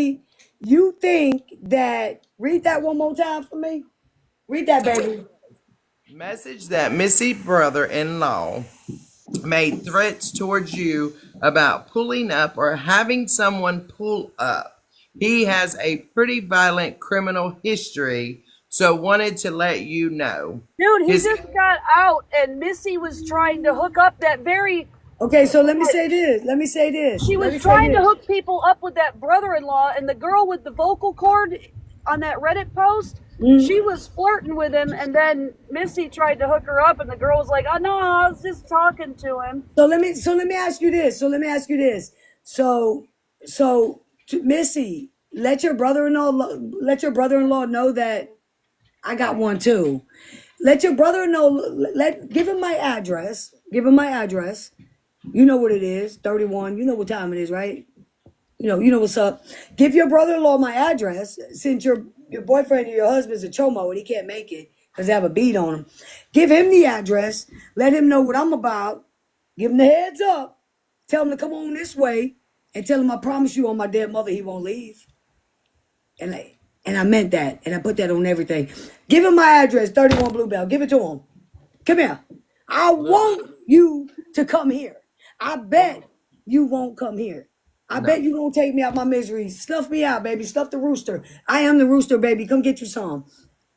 you think that, read that one more time for me. Read that, baby. Message that Missy brother-in-law made threats towards you about pulling up or having someone pull up. He has a pretty violent criminal history, so wanted to let you know. Dude, he His just got out, and Missy was trying to hook up that very. Okay, so let me say this. Let me say this. She Let was me say trying to this. hook people up with that brother-in-law, and the girl with the vocal cord on that Reddit post, she was flirting with him, and then Missy tried to hook her up, and the girl was like, "Oh no, I was just talking to him." So let me ask you this. So let me ask you this. So Missy, let your brother-in-law know that I got one too. Let your brother-in-law give him my address. Give him my address. You know what it is. 31. You know what time it is, right? You know what's up. Give your brother-in-law my address since your boyfriend or your husband's a chomo and he can't make it because they have a beat on him. Give him the address. Let him know what I'm about. Give him the heads up. Tell him to come on this way and tell him I promise you on my dead mother he won't leave. And I meant that and I put that on everything. Give him my address, 31 Bluebell. Give it to him. Come here. I want you to come here. I bet you won't come here. I no. bet you won't take me out my misery. Snuff me out, baby. Stuff the rooster. I am the rooster, baby. Come get you some.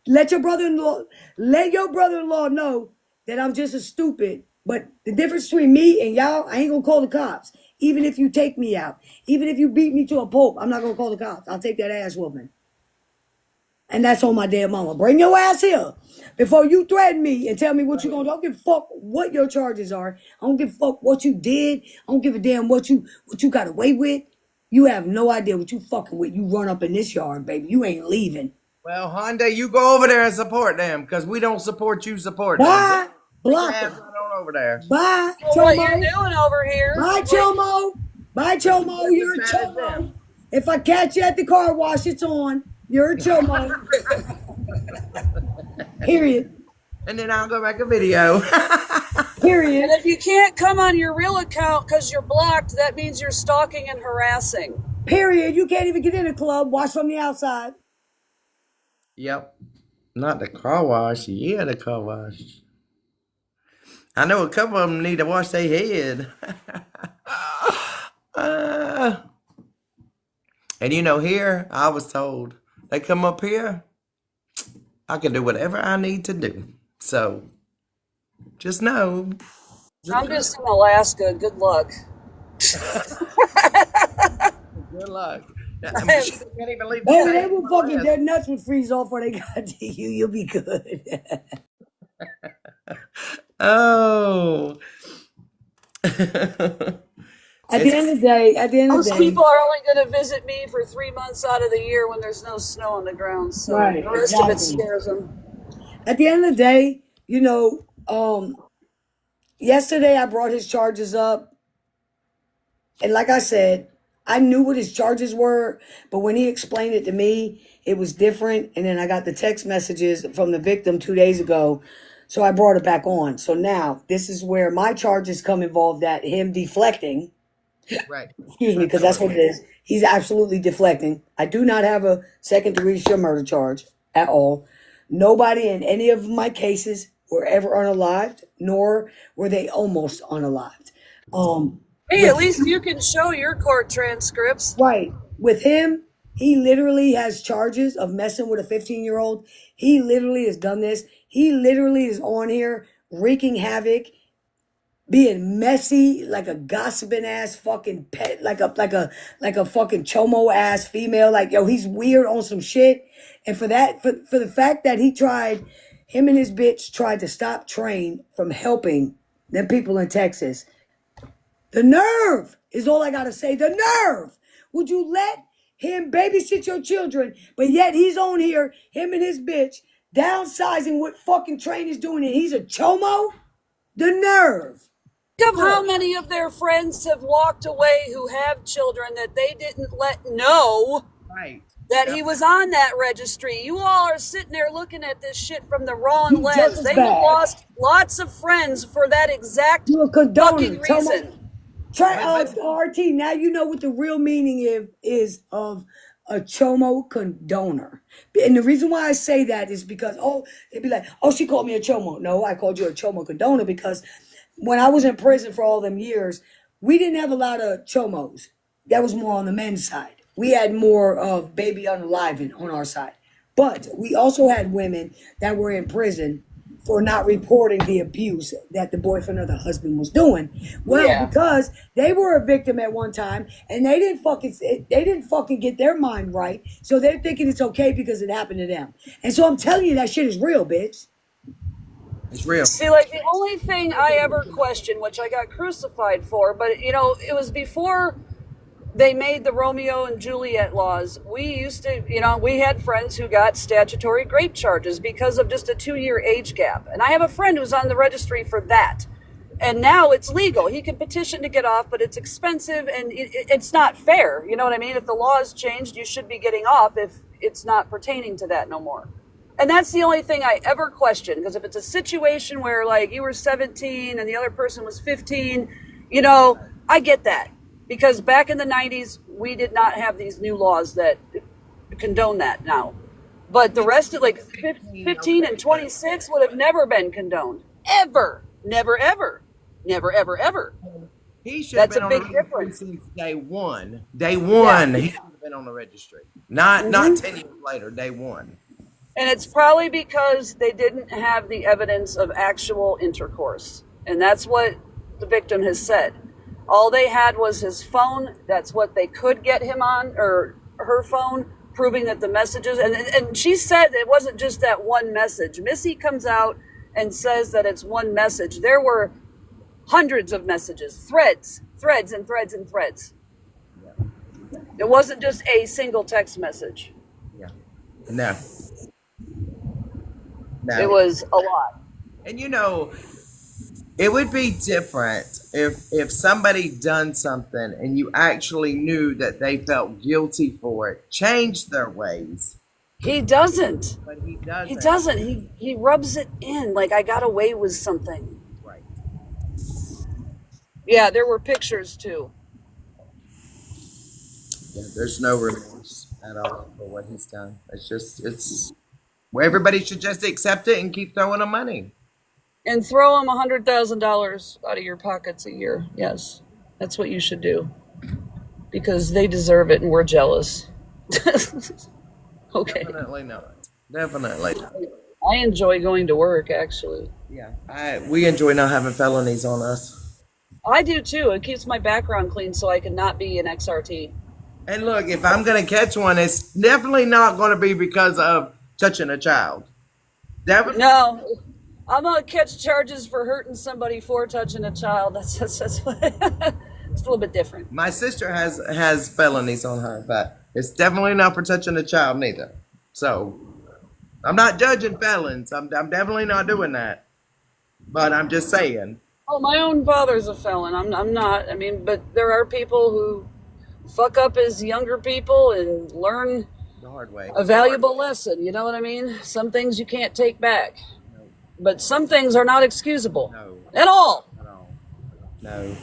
Let your brother-in-law let your brother-in-law know that I'm just a stupid. But the difference between me and y'all, I ain't gonna call the cops. Even if you take me out, even if you beat me to a pulp, I'm not gonna call the cops. I'll take that ass whooping. And that's on my dead mama. Bring your ass here before you threaten me and tell me what you're gonna do. I don't give a fuck what your charges are. I don't give a fuck what you did. I don't give a damn what you got away with. You have no idea what you fucking with. You run up in this yard, baby. You ain't leaving. Well, Honda, you go over there and support them because we don't support you supporting them. So Bye, take your blocker. ass right on over there. Bye, Well, what you're Chomo. doing over here, Bye, like, Chomo. Bye, But you Chomo. got to You're a chat at Chomo. them. If I catch you at the car wash, it's on. You're a Chomo. Period. And then I'll go back a video. and Period. if you can't come on your real account because you're blocked, that means you're stalking and harassing. Period. You can't even get in the club. Watch from the outside. Yep. Not the car wash. Yeah, the car wash. I know a couple of them need to wash their head. Uh, and here, I was told they come up here, I can do whatever I need to do. So just know. Just I'm know. just in Alaska. Good luck. Good luck. I'm She can't even leave the Baby, state they of will fucking, Alaska. their nuts would freeze off when they got to you. You'll be good. Oh. At the It's end of the day, at the end of the Most day, people are only going to visit me for 3 months out of the year when there's no snow on the ground, so right, the rest of it exactly. scares them. At the end of the day, yesterday I brought his charges up, and like I said, I knew what his charges were, but when he explained it to me, it was different. And then I got the text messages from the victim 2 days ago, so I brought it back on. So now this is where my charges come involved, that him deflecting. right. Excuse me, I because told that's her. what it is. He's absolutely deflecting. I do not have a second degree sheer murder charge at all. Nobody in any of my cases were ever unalived, nor were they almost unalived. Hey, at With least you can show your court transcripts. Right, with him, he literally has charges of messing with a 15-year-old. He literally has done this. He literally is on here wreaking havoc, being messy like a gossiping ass fucking pet, like a fucking chomo ass female. Like, yo, he's weird on some shit. And for that, for the fact that him and his bitch tried to stop Train from helping them people in Texas. The nerve is all I gotta say. The nerve. Would you let him babysit your children, but yet he's on here, him and his bitch, downsizing what fucking Train is doing, and he's a chomo? The nerve. Think of how many of their friends have walked away who have children that they didn't let know Right. that he Yep. was on that registry. You all are sitting there looking at this shit from the wrong He's just lens. as They have bad. lost lots of friends for that exact You a condoner, fucking chomo. reason. Try But RT. Now you know what the real meaning is of a chomo condoner. And the reason why I say that is because, oh, they'd be like, oh, she called me a chomo. No, I called you a chomo condoner because when I was in prison for all them years, we didn't have a lot of chomos. That was more on the men's side. We had more of baby unalivened on our side. But we also had women that were in prison for not reporting the abuse that the boyfriend or the husband was doing. Well, Yeah. because they were a victim at one time and they didn't fucking get their mind right. So they're thinking it's okay because it happened to them. And so I'm telling you that shit is real, bitch. It's real. See, like the only thing I ever questioned, which I got crucified for, but it was before they made the Romeo and Juliet laws. We used to, we had friends who got statutory rape charges because of just a 2-year age gap. And I have a friend who's on the registry for that. And now it's legal. He can petition to get off, but it's expensive and it's not fair. You know what I mean? If the law has changed, you should be getting off if it's not pertaining to that no more. And that's the only thing I ever question. Because if it's a situation where, like, you were 17 and the other person was 15, I get that. Because back in the 90s, we did not have these new laws that condone that now. But the rest of, like, 15 and 26 would have never been condoned. Ever. Never, ever. Never, ever, ever. He should have That's been a on the big registry difference. since day one. Day one, he should have been on the registry. Not 10 years later, day one. And it's probably because they didn't have the evidence of actual intercourse. And that's what the victim has said. All they had was his phone. That's what they could get him on, or her phone, proving that the messages. And she said it wasn't just that one message. Missy comes out and says that it's one message. There were hundreds of messages, threads and threads and threads. It wasn't just a single text message. Yeah. No. No. It was a lot. And it would be different if somebody done something and you actually knew that they felt guilty for it, changed their ways. He doesn't. But he doesn't. He doesn't. He rubs it in like I got away with something. Right. Yeah, there were pictures too. Yeah, there's no remorse at all for what he's done. Well, everybody should just accept it and keep throwing him money. And throw him $100,000 out of your pockets a year. Yes, that's what you should do. Because they deserve it and we're jealous. Okay. Definitely not. Definitely. I enjoy going to work, actually. Yeah, we enjoy not having felonies on us. I do too. It keeps my background clean so I can not be an XRT. And look, if I'm going to catch one, it's definitely not going to be because of touching a child. Definitely. No, I'm gonna catch charges for hurting somebody for touching a child. That's it's a little bit different. My sister has felonies on her, but it's definitely not for touching a child neither. So I'm not judging felons. I'm definitely not doing that. But I'm just saying. Oh, my own father's a felon. I'm not. I mean, but there are people who fuck up as younger people and learn The hard way. a valuable lesson. You know what I mean? Some things you can't take back, but some things are not excusable No. at all. At all. No.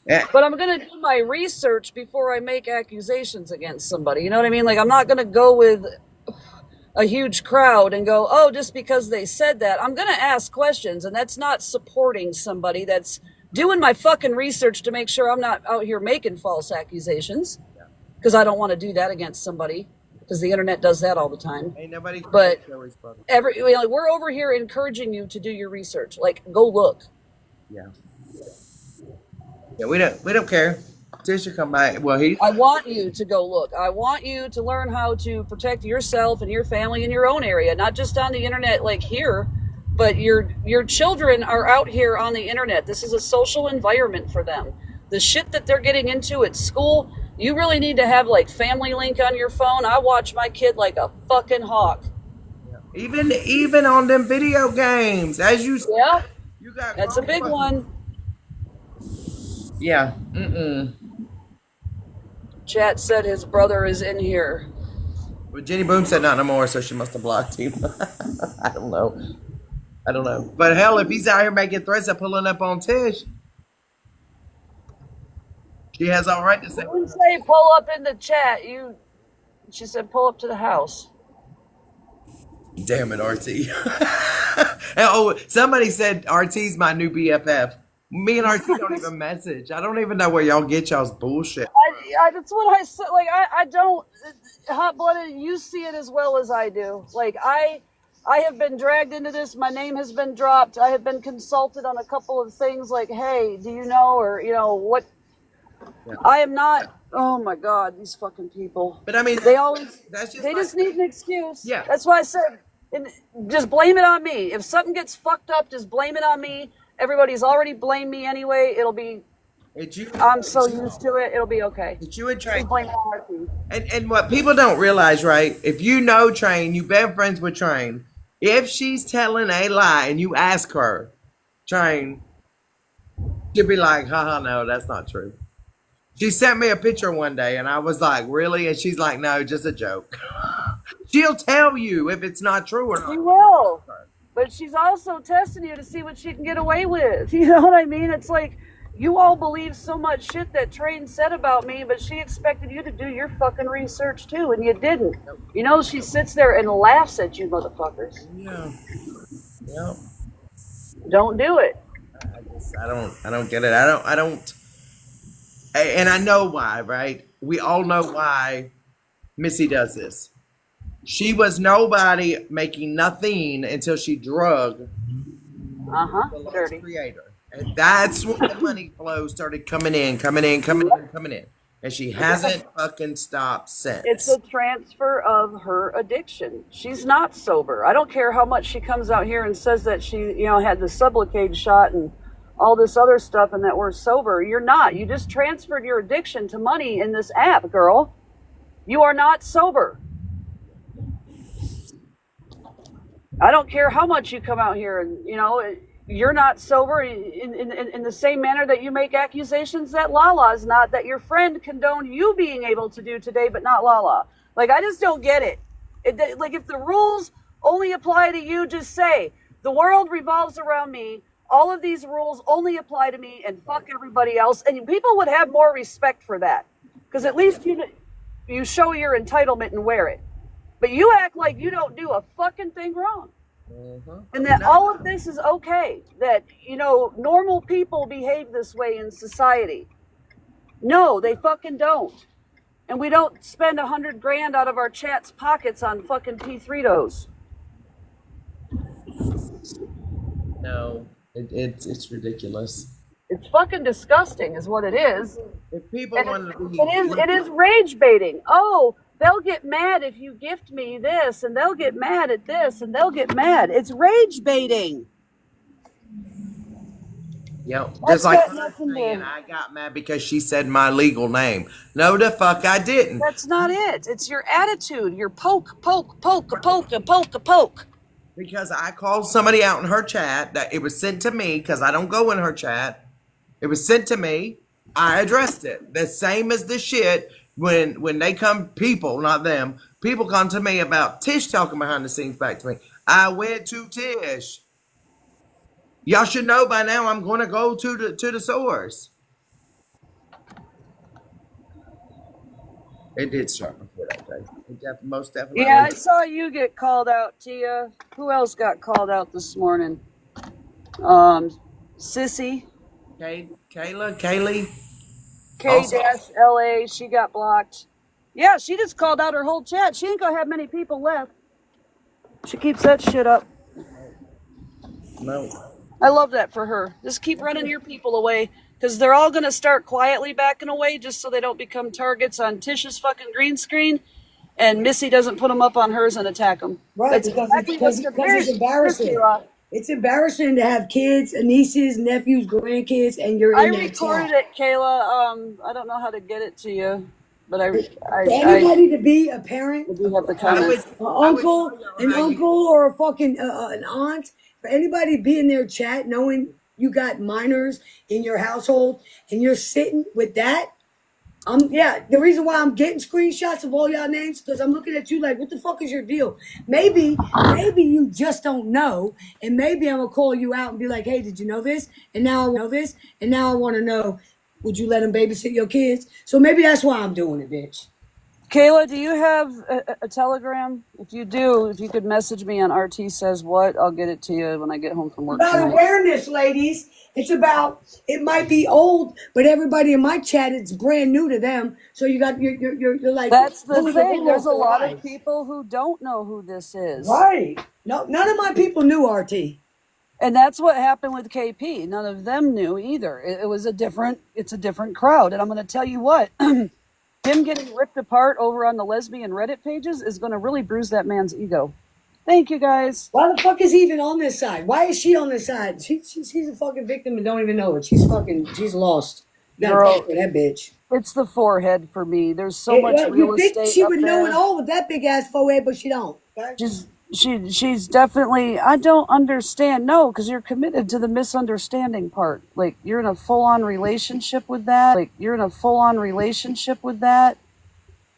Yeah. But I'm going to do my research before I make accusations against somebody. You know what I mean? Like, I'm not going to go with a huge crowd and go, oh, just because they said that. I'm going to ask questions, and that's not supporting somebody. That's doing my fucking research to make sure I'm not out here making false accusations, because I don't want to do that against somebody, because the internet does that all the time. Ain't nobody. But we're over here encouraging you to do your research. Like, go look. Yeah. Yeah, we don't care. Tish should come back. Well, I want you to go look. I want you to learn how to protect yourself and your family in your own area, not just on the internet like here, but your children are out here on the internet. This is a social environment for them. The shit that they're getting into at school, you really need to have like Family Link on your phone. I watch my kid like a fucking hawk. even on them video games, as you Yeah, you got that's a big one. Yeah. Chat said his brother is in here. Well, Jenny Boom said not no more, so she must have blocked him. I don't know. But hell, if he's out here making threats of pulling up on Tish, She has all right to say You what didn't her. say pull up in the chat. She said pull up to the house. Damn it, RT. Oh, somebody said RT's my new BFF. Me and RT don't even message. I don't even know where y'all get y'all's bullshit. That's what I said. Like, I don't, hot blooded. You see it as well as I do. Like, I have been dragged into this. My name has been dropped. I have been consulted on a couple of things. Like, hey, do you know, or what? Yeah. I am not. Oh my God, these fucking people. But I mean, They always. that's just They like, just need an excuse. yeah. That's why I said, and just blame it on me. If something gets fucked up, just blame it on me. Everybody's already blamed me anyway. It'll be. It's you, I'm so used to it. It'll be okay. it's you and Train. Just blame it on our team. And what people don't realize, right? If you know Train, you've been friends with Train. If she's telling a lie and you ask her, Train, she'll be like, haha, no, that's not true. She sent me a picture one day and I was like, really? And she's like, no, just a joke. She'll tell you if it's not true or She not. will. But she's also testing you to see what she can get away with. You know what I mean? It's like you all believe so much shit that Train said about me, but she expected you to do your fucking research too, and you didn't. You know, she sits there and laughs at you motherfuckers. Yeah. Yeah. Don't do it. I don't get it. I don't, and I know why, right? We all know why Missy does this. She was nobody making nothing until she drug the Lord's Dirty. creator. And that's when the money flow started coming in, coming in, coming in, coming in. And she hasn't fucking stopped It's since. a transfer of her addiction. She's not sober. I don't care how much she comes out here and says that she, had the Sublocade shot and all this other stuff and that we're sober. You're not. You just transferred your addiction to money in this app, girl. You are not sober. I don't care how much you come out here and, you're not sober in the same manner that you make accusations that Lala's not, that your friend condoned you being able to do today, but not Lala. Like, I just don't get it. Like, if the rules only apply to you, just say, the world revolves around me. All of these rules only apply to me and fuck everybody else. And people would have more respect for that. Because at least you show your entitlement and wear it. But you act like you don't do a fucking thing wrong. And that all of this is okay. That, normal people behave this way in society. No, they fucking don't. And we don't spend $100,000 out of our chat's pockets on fucking P3dos. No, it's ridiculous. It's fucking disgusting is what it is. If people And want to be, it is rage baiting. Oh, they'll get mad if you gift me this, and they'll get mad at this, and they'll get mad. It's rage baiting. just like got her nothing saying, to- I got mad because she said my legal name. No, the fuck I didn't. That's not it. It's your attitude. Your poke, poke, poke, poke, poke, poke. Because I called somebody out in her chat that it was sent to me because I don't go in her chat. It was sent to me. I addressed it. The same as the shit when they come, people, not them, people come to me about Tish talking behind the scenes back to me. I went to Tish. Y'all should know by now I'm going to go to the source. It did start before that day. Most definitely. Yeah, I saw you get called out, Tia. Who else got called out this morning? Sissy. Kaylee. K-LA, she got blocked. Yeah, she just called out her whole chat. She ain't gonna have many people left. She keeps that shit up. No. I love that for her. Just keep running your people away, because they're all gonna start quietly backing away just so they don't become targets on Tish's fucking green screen, and Missy doesn't put them up on hers and attack them. Right, That's because exactly what's it's embarrassing. Kayla. It's embarrassing to have kids, nieces, nephews, grandkids, and you're I in that recorded chat. it, Kayla. I don't know how to get it to you, but For anybody to be a parent, do have the an comments. uncle, or a fucking an aunt, for anybody to be in their chat knowing you got minors in your household and you're sitting with that. The reason why I'm getting screenshots of all y'all names because I'm looking at you like, what the fuck is your deal? Maybe you just don't know, and maybe I'm gonna call you out and be like, hey, did you know this? And now I want to know. Would you let him babysit your kids? So maybe that's why I'm doing it, bitch. Kayla, do you have a Telegram? If you do, if you could message me on RT Says What, I'll get it to you when I get home from work About tonight. awareness, ladies. It's about, it might be old, but everybody in my chat, it's brand new to them. So you got, you're like, That's the pulling the thing. wool There's over a their lot of eyes. people who don't know who this is. Right. No, none of my people knew RT. And that's what happened with KP. None of them knew either. It's a different crowd. And I'm going to tell you what, him getting ripped apart over on the lesbian Reddit pages is going to really bruise that man's ego. Thank you, guys. Why the fuck is he even on this side? Why is she on this side? She's a fucking victim and don't even know it. She's lost. You gotta Girl, talk to that bitch. it's the forehead for me. There's so much real You think estate she up would know it there. all with that big ass forehead, but she don't. Okay? She's definitely. I don't understand. No, because you're committed to the misunderstanding part. Like you're in a full on relationship with that.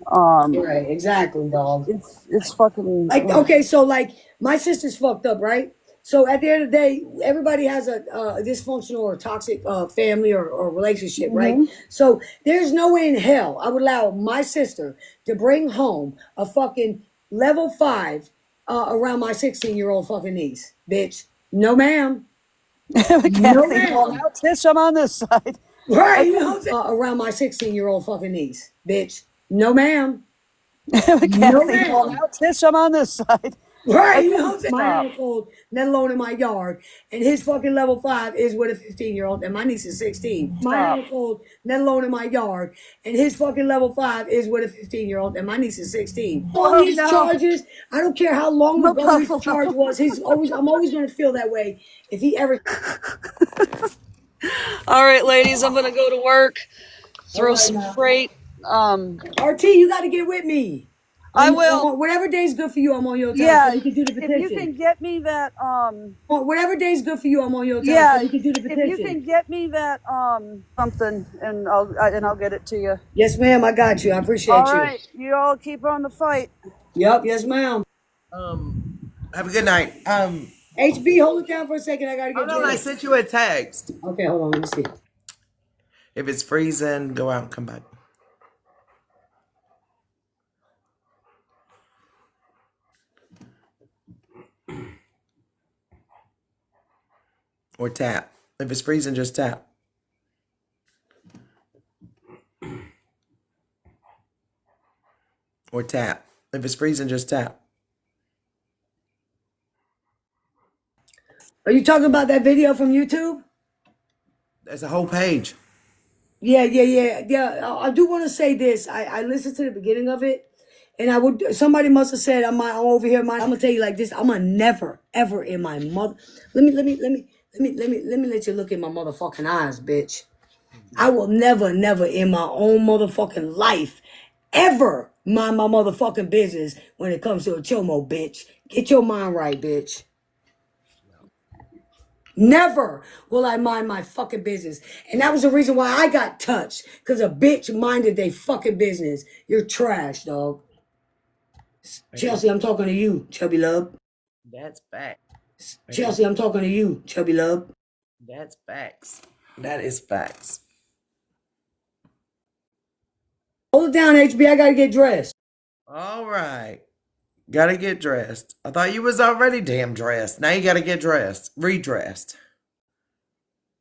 Right, exactly, dog. It's fucking. Like, okay, so like my sister's fucked up, right? So at the end of the day, everybody has a dysfunctional or toxic family or relationship, right? So there's no way in hell I would allow my sister to bring home a fucking level 5 around my 16-year-old fucking niece, bitch. No, ma'am. No, Kathy, well, ma'am. now Tish, I'm on this side. Right? You know what I'm saying? Around my 16-year-old fucking niece, bitch. No, ma'am. Kathy, No, well, ma'am. now Tish, I'm on this side. Right, you know what I'm saying? My Stop. household, let alone in my yard. And his fucking level 5 is with a 15-year-old, and my niece is 16. My Stop. household, let alone in my yard. And his fucking level 5 is with a 15-year-old, and my niece is 16. How long his charges, I don't care how long ago his charge was. I'm always gonna feel that way if he ever. All right, ladies, I'm gonna go to work. Throw All right, some now. freight. RT, you gotta get with me. I will. Whatever day's good for you, I'm on your time. Yeah, So we can do the if you petition. can get me that Whatever day's good for you, I'm on your time. yeah, So we can do the petition. if you can get me that something, and I'll get it to you. Yes, ma'am. I got you. I appreciate All you. right, you all keep on the fight. Yep. Yes, ma'am. Have a good night. HB, hold it down for a second. I gotta get Hold on, I dressed. sent you a text. Okay, hold on. Let me see. If it's freezing, go out and come back. Or tap. If it's freezing, just tap. Or tap. If it's freezing, just tap. Are you talking about that video from YouTube? There's a whole page. Yeah. I do want to say this. I listened to the beginning of it, and somebody must have said I'm over here. I'm gonna tell you like this. I'm gonna never ever in my mother. Let me let you look in my motherfucking eyes, bitch. I will never in my own motherfucking life ever mind my motherfucking business when it comes to a chomo, bitch. Get your mind right, bitch. Never will I mind my fucking business. And that was the reason why I got touched. Because a bitch minded they fucking business. You're trash, dog. Chelsea, I'm talking to you, chubby love. That's facts. Chelsea, I'm talking to you, chubby love. That's facts. That is facts. Hold it down, HB. I gotta get dressed. All right. Gotta get dressed. I thought you was already damn dressed. Now you gotta get dressed. Redressed.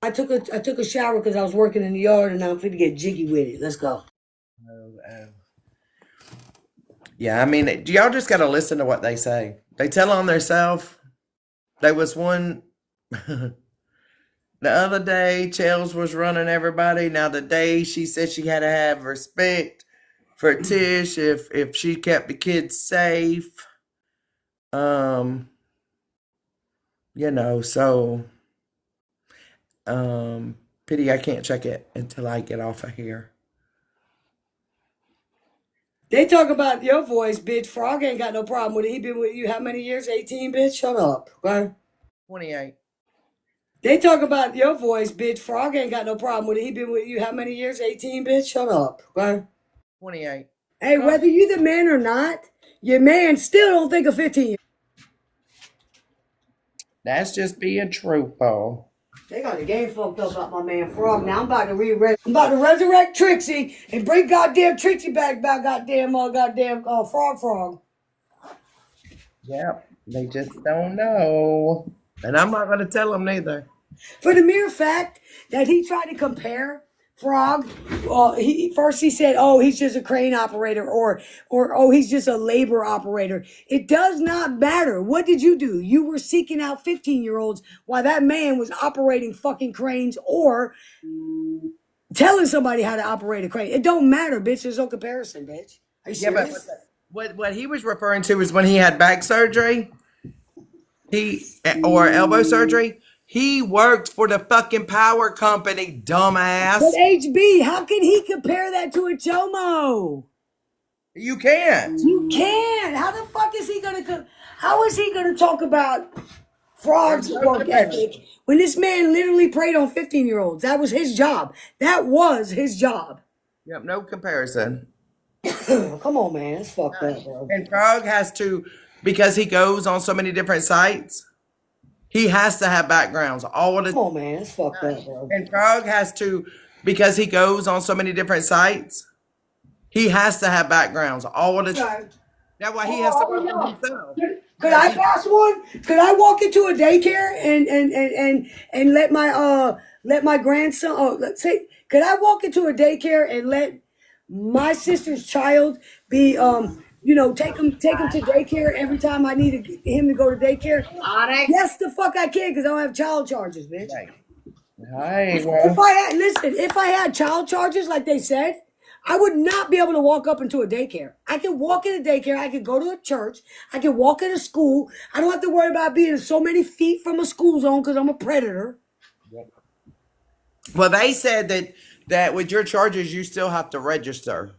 I took a shower because I was working in the yard and now I'm fit to get jiggy with it. Let's go. Yeah, I mean, y'all just gotta listen to what they say. They tell on themselves. There was one the other day, Chels was running everybody. Now the day she said she had to have respect for Tish if she kept the kids safe. So pity I can't check it until I get off of here. They talk about your voice, bitch. Frog ain't got no problem with it. He been with you how many years? 18, bitch? Shut up. Okay? 28. They talk about your voice, bitch. Frog ain't got no problem with it. He been with you how many years? 18, bitch? Shut up. Okay? 28. Hey, whether you the man or not, your man still don't think of 15. That's just being truthful. They got the game fucked up about my man Frog. Now I'm about to I'm about to resurrect Trixie and bring goddamn Trixie back goddamn Frog. Yep. They just don't know. And I'm not going to tell them neither. For the mere fact that he tried to compare Frog, well, he said, "Oh, he's just a crane operator," or "Oh, he's just a labor operator." It does not matter. What did you do? You were seeking out 15-year-olds while that man was operating fucking cranes or telling somebody how to operate a crane. It don't matter, bitch. There's no comparison, bitch. Are you Yeah, but serious? what he was referring to is when he had back surgery, or elbow surgery, he worked for the fucking power company, But dumbass. HB, how can he compare that to a chomo? You can't. You can. How the fuck is he gonna? How is he gonna talk about Frog's There's no work comparison. ethic when this man literally preyed on 15-year-olds? That was his job. That was his job. Yep, no comparison. Come on, man. It's fucked up, bro. And Frog has to, because he goes on so many different sites, he has to have backgrounds all of the Come on, man. It's fucked up, bro. And Frog has to, because he goes on so many different sites, he has to have backgrounds all of the Okay. That's why he has to Oh, work on no. himself. Could I pass one? Could I walk into a daycare and let my grandson? Oh, let's say, could I walk into a daycare and let my sister's child be take him to daycare every time I need him to go to daycare? Yes, the fuck I can because I don't have child charges, bitch. Right. Hi, If I had child charges like they said, I would not be able to walk up into a daycare. I can walk in a daycare. I can go to a church. I can walk in a school. I don't have to worry about being so many feet from a school zone because I'm a predator. well, they said that with your charges, you still have to register.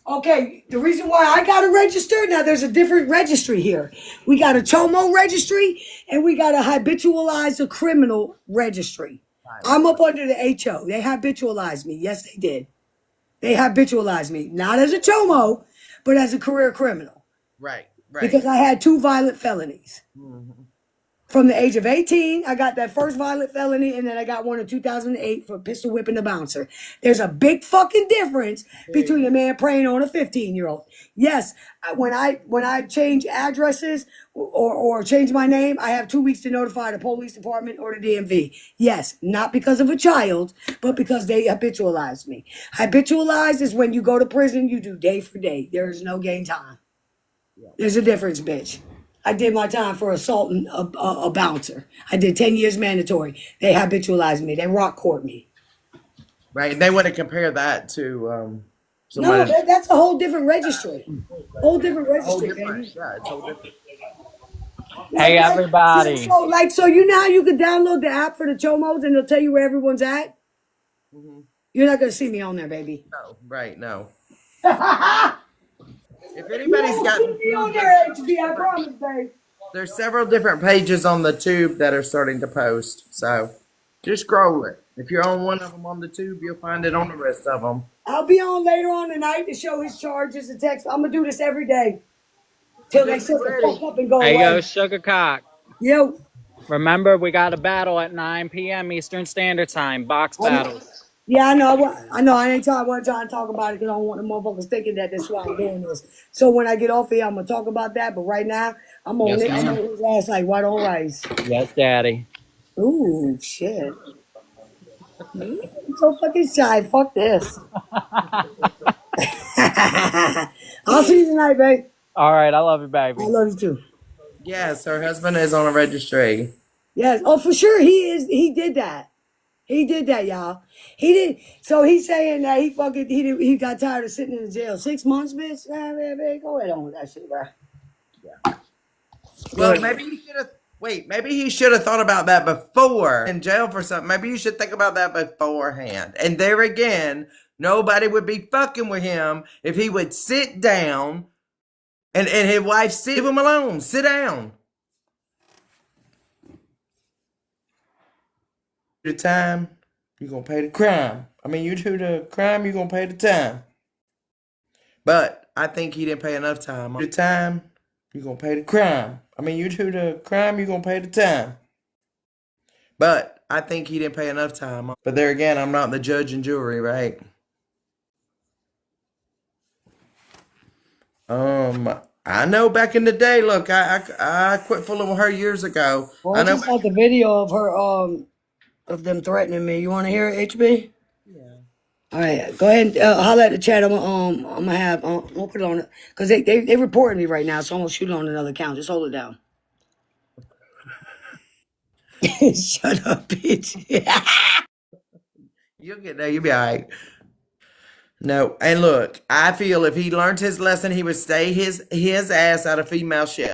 Okay, the reason why I got to register, now there's a different registry here. We got a Chomo registry and we got a habitualize a criminal registry. I'm up under the HO. They habitualized me. Yes, they did. They habitualized me, not as a Chomo, but as a career criminal. Right. Because I had 2 violent felonies. From the age of 18, I got that first violent felony, and then I got one in 2008 for pistol whipping the bouncer. There's a big fucking difference between a man preying on a 15-year-old. Yes, when I change addresses or change my name, I have 2 weeks to notify the police department or the DMV. Yes, not because of a child, but because they habitualized me. Habitualized is when you go to prison, you do day for day. There is no gain time. There's a difference, bitch. I did my time for assaulting a bouncer. I did 10 years mandatory. They habitualized me. They rock court me. Right. They want to compare that to No, somebody. that's a whole different registry. Whole different Whole registry, different. baby. Yeah, it's whole different. Hey everybody. So you know how you can download the app for the Chomos and it'll tell you where everyone's at? You're not gonna see me on there, baby. No. Right. No. If You anybody's won't got see me on there, HB, I promise, babe. there's several different pages on the tube that are starting to post. So just scroll it. If you're on one of them on the tube, you'll find it on the rest of them. I'll be on later on tonight to show his charges and text. I'm gonna do this every day till they Just be shut the ready. fuck up and go Hey yo, away. Sugarcock. Yo, Remember, we got a battle at 9 p.m. Eastern Standard Time. Box battles. yeah, I know. I know. I ain't trying to talk about it because I don't want the motherfuckers thinking that that's why I'm doing this. So when I get off here, I'm gonna talk about that. But right now, I'm on Yes, it. I'm ma'am. on his ass like white on rice. Yes, daddy. Ooh, shit. I'm so fucking shy. Fuck this. I'll see you tonight, babe. All right, I love you, I baby. love you too. Yes, her husband is on a registry. Yes. Oh, for sure. He is. He did that. He did that, y'all. He did. So he's saying that he got tired of sitting in the jail 6 months, bitch. Man, go ahead on with that shit, bro. Well, maybe he should have. Wait, maybe he should have thought about that before in jail for something. Maybe you should think about that beforehand. And there again, nobody would be fucking with him if he would sit down and his wife leave him alone. Sit down. The time, you're gonna pay the crime. I mean, you do the crime, you're gonna pay the time. But I think he didn't pay enough time. The time, you're gonna pay the crime. I mean, you do the crime, you're gonna pay the time. But I think he didn't pay enough time. But there again, I'm not the judge and jury, right? I know back in the day. Look, I quit fooling with her years ago. Well, I I know. just got the video of her of them threatening me. You want to hear it, HB? Yeah. All right, go ahead and holler at the chat. I'm gonna have we'll put it on it because they reporting me right now, so I'm gonna shoot it on another account. Just hold it down. Shut up, bitch. You'll get there. You'll be all right. No, and look, I feel if he learned his lesson, he would stay his ass out of female shit.